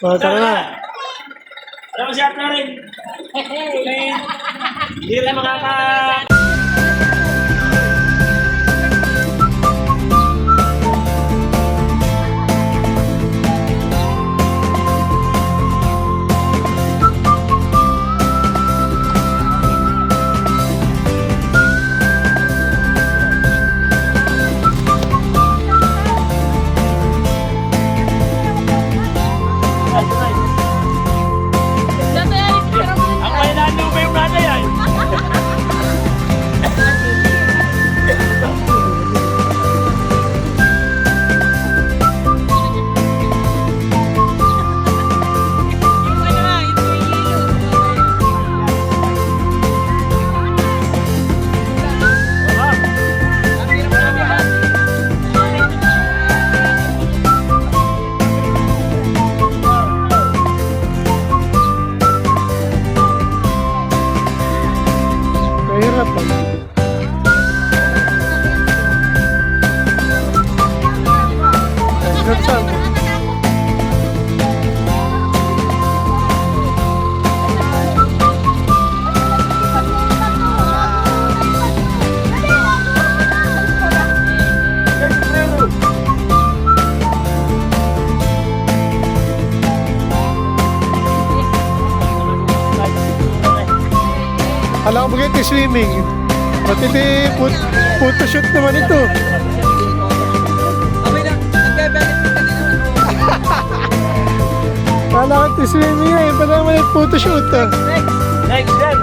O, tara na. Alam mo siya na rin. Hindi rin makaka... Ang may nalupa yung nanay ay. Mahirap pa. Hanggang saan? Alam ko bagay swimming. Pati photoshoot naman ito. Kala ko swimming na eh. Pala naman yung photoshoot. Next yan.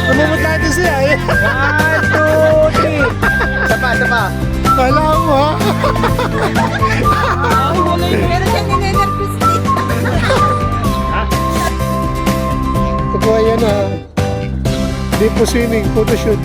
Namumutla ito siya eh. 1, 2, 3. Sapa. Kala mo ha. Ito po ayan na. Hindi po swimming, photoshoot.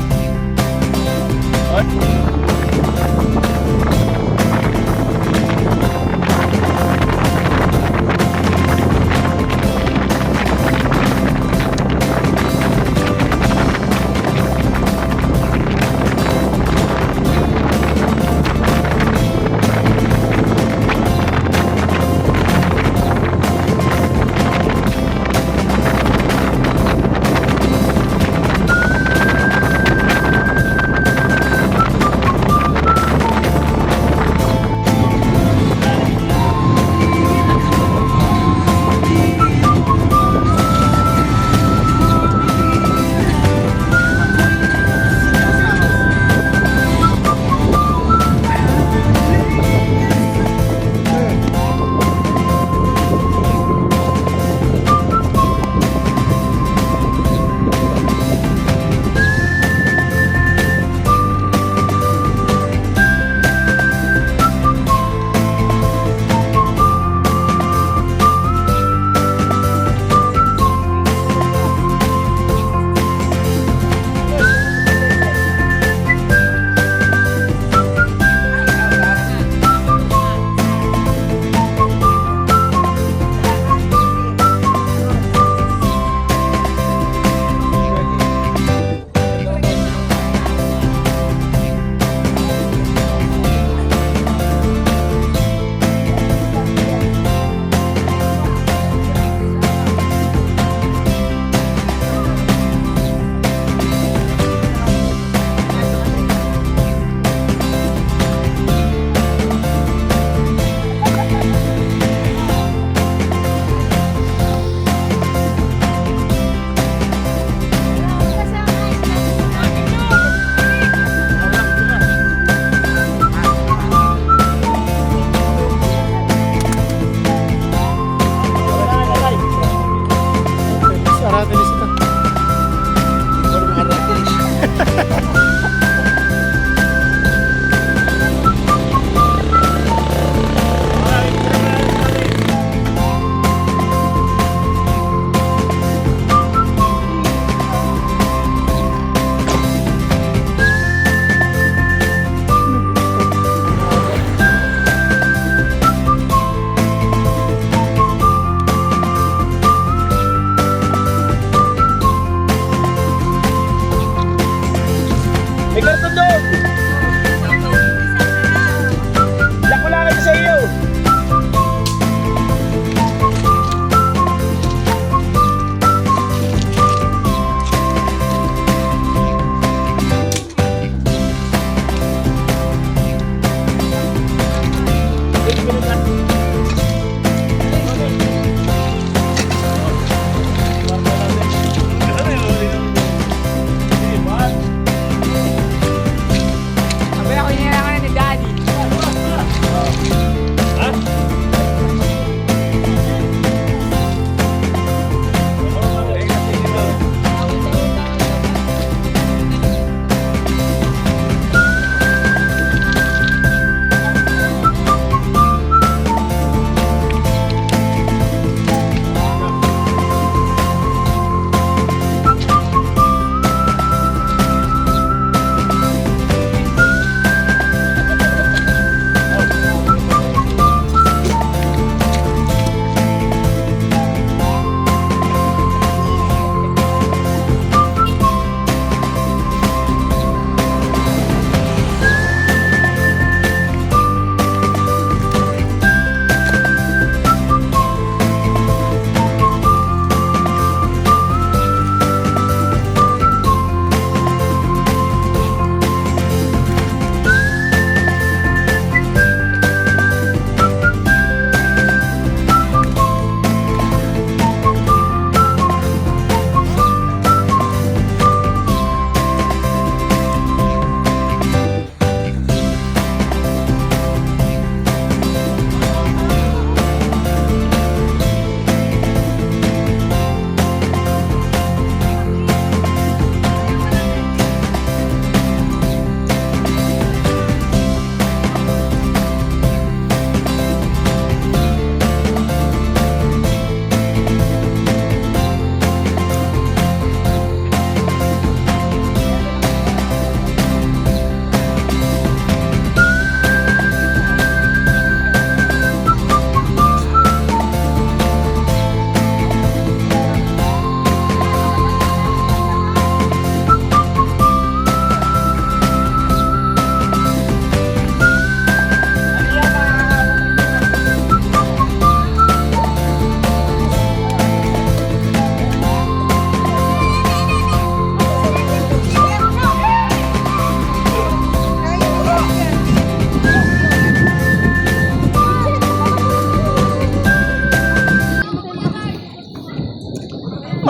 May karton doon.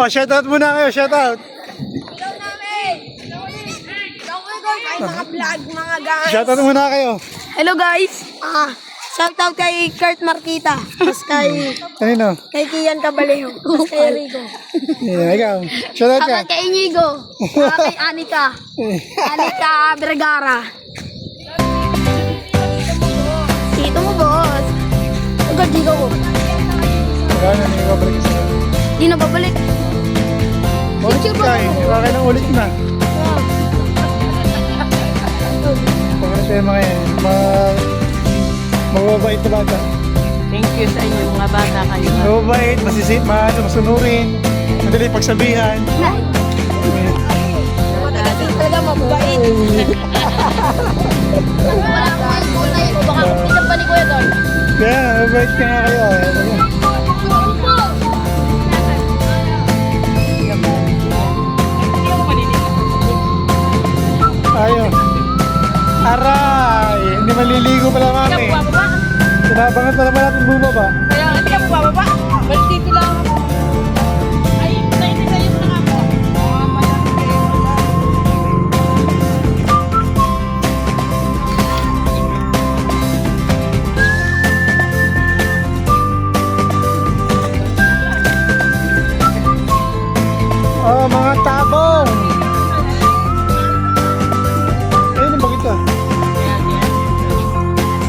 Oh, shoutout muna kayo, shoutout. Ay, mga vlog, mga guys. Shoutout muna kayo. Hello guys. Shoutout kay Kurt Marquita. Tapos Kanino? kay Kian Cabalejo. Tapos kay Rico. Yeah, ikaw. Shoutout ka. Saka kay Inigo. Saka kay Anika. Anika Vergara. Dito mo, boss. Agad, di ko. Wala na, hindi ka balik isa. Di na babalik. Ulit ka eh. Baka nang ulit na. Pagkat yung mga yan. Mababait na bata. Thank you sa inyo mga bata kayo. Mababait, masunurin. Madali pagsabihan. Talaga mabait. Wala ko ang kulay. Baka pinag ba ni Kuya Don? Kaya, mababait ka nga kayo. Ayaw. Aray! Hindi maliligo pala mami. Sinabangan pa naman natin bumaba. Kaya hindi ka bumababa. Balik dito lang. Ay, tayo mo na ako. Oh, mga tabong! Ayun ang bagay ka.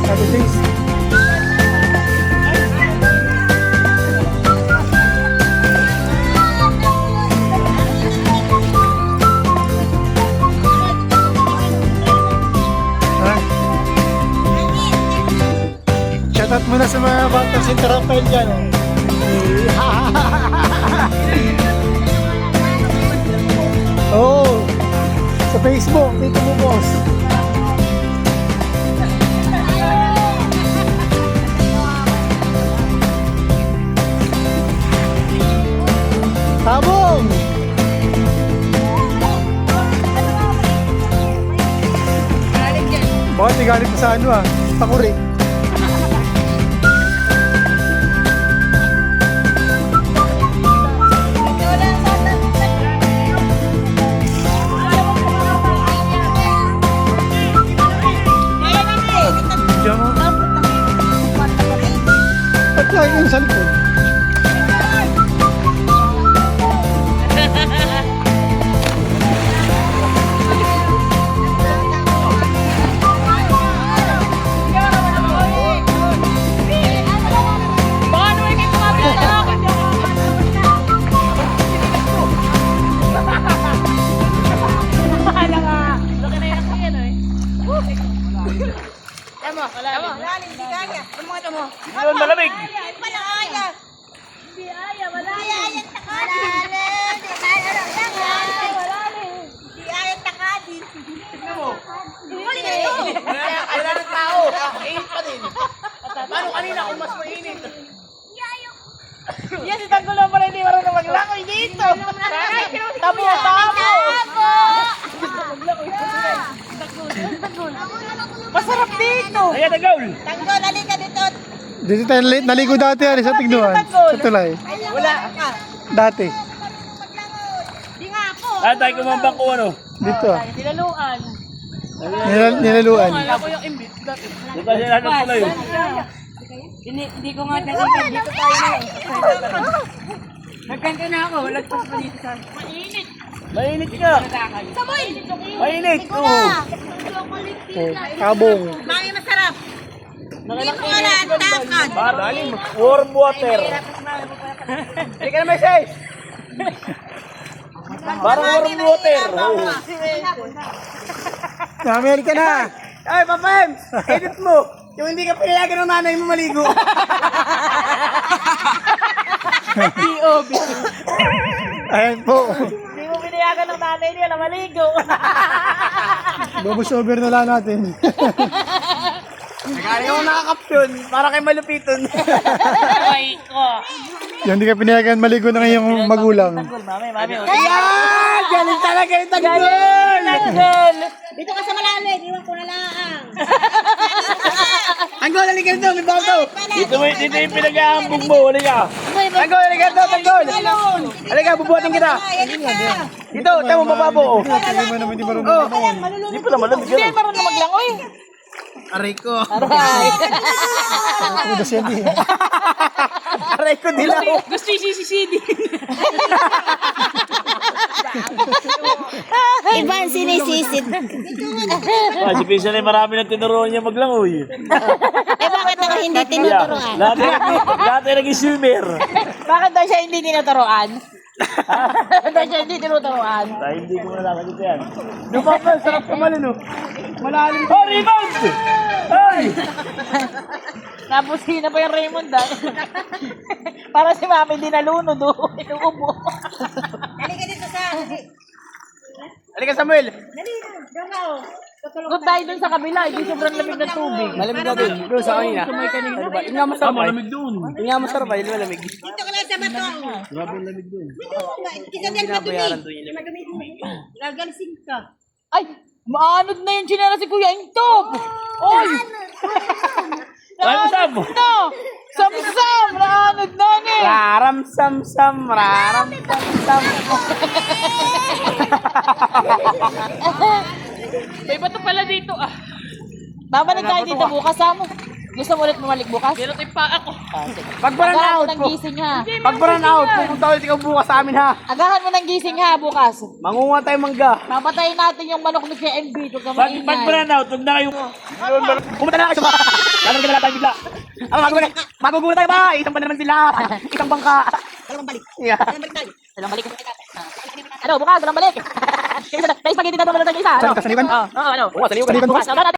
Sabi things. Ha? Shoutout muna sa mga batang St. Rafael dyan. Oh, sa Facebook, dito mo boss. Tabong! Bakit may galit na sa ano ah? Takuri. Diyan mo. Ba't lagi yung sa likod? Yun, malamig. Wala ng tao. Init pa din. Paano kanina kung mas mainit? Yan si Tanggol lang pala hindi marunong maglakoy dito. Tabo. Masarap dito. Ayan, nagaul. Tanggol, halika dito. Dito tayo naligo dati sa tignuan. Sa tulay. Wala. Dati. Di nga po. Tayo kumambang ko ano. Dito ah. Nilaluan. Nilaluan. Wala ko yung imbit. Dati. Dito kasi natin pala yun. Hindi ko nga nakita. Dito tayo na. Nagkanta na ako. Lagpas pa dito sa... Mainit. Mainit ka. Saboy. Mainit. Oo. Oh, tabong. Mami, masarap. Hindi mo wala ang takad. Parang warm water. Hindi ka na may size. Parang warm water. Oo. Namel ka na. Ay, Papa Ems! Edit mo! Yung hindi ka pinayagan ng nanay mo maligo. POV. Ayan po. Hindi mo pinayagan ng nanay niya na maligo. Bubus over na lang natin. Kaya yung nakakapsyon, para kay malupiton. Ay, ko. Yung hindi ka pinayagan maligo ng iyong magulang. Mami. Ayan! Galing talaga yung Tanggol! Dito ka sa malalim, iwan ko na lang. Tanggol, halika dito, may bago. Dito yung pinag-aambog mo. Wala ka. Uy, Tanggol, halika ito, tanggol. Halika, bubuhatin kita. Dito, tayo mo mababo. Hindi mo naman di marunong naman. Hindi pala malamig Hindi marunong maglangoy. Aray ko. Aray. Ako na siya di. Aray ko dilaw. Gusto yung sisisidi. Ibang sinisisid. Si Pinsan ay marami nang tinuruan niya maglangoy. Eh bakit ako hindi tinuturuan? Lahat ay naging swimmer. Bakit daw siya hindi tinuturuan? Bakit daw siya hindi tinuturuan? Tayo hindi ko nalakad ito yan. Lumabas, sarap kumalun oh. Malalim. Oh, rebound! Ay! Napusina pa yung Raymond ah. Para si Mami di nalunod oh. Inuubo. Halika Samuel. Kung tayo dun sa kabila, hindi sobrang lamig ng tubig. Malamig na din. Doon sa kanina. Sumay kanina. Yung nga masarap ay. Malamig doon. Yung nga masarap ay, malamig. Dito ka lang sa bato. Grabe ang lamig doon. Isa din madumi. Gagalsing ka. Ay! Maanod na yung chinela si Kuya Intog! Oy! Ay, Sam! Na! Sam-sam! Naanod na ni! Raram sam sam, raram sam sam. May bato pala dito ah. Babalik tayo dito bukas Sam. Gusto mo ulit bumalik bukas? Pero tayo pa ako. Pag burn out Agahan mo ng po. gising ha. Pag burn out, pupunta ulit ikaw bukas sa amin ha. Agahan mo ng gising ha bukas. Mangunga tayo mangga. Papatayin natin yung manok ni KMB. Huwag ka Pag maingay. brand out, huwag na kayo. Pumunta na kayo sa mga. Lalagyan ka na tayo bigla. Ano, magugula tayo ba? Isang pa naman sila. Isang bangka. Dalawang balik. Yeah. Dalawang balik tayo. Dalang balik. Ano, bukas, dalang balik. May spaghetti na naman tayo isa. Ano? Sa saliwan? Oo, ano? Oo, saliw ka. Bukas, naman natin.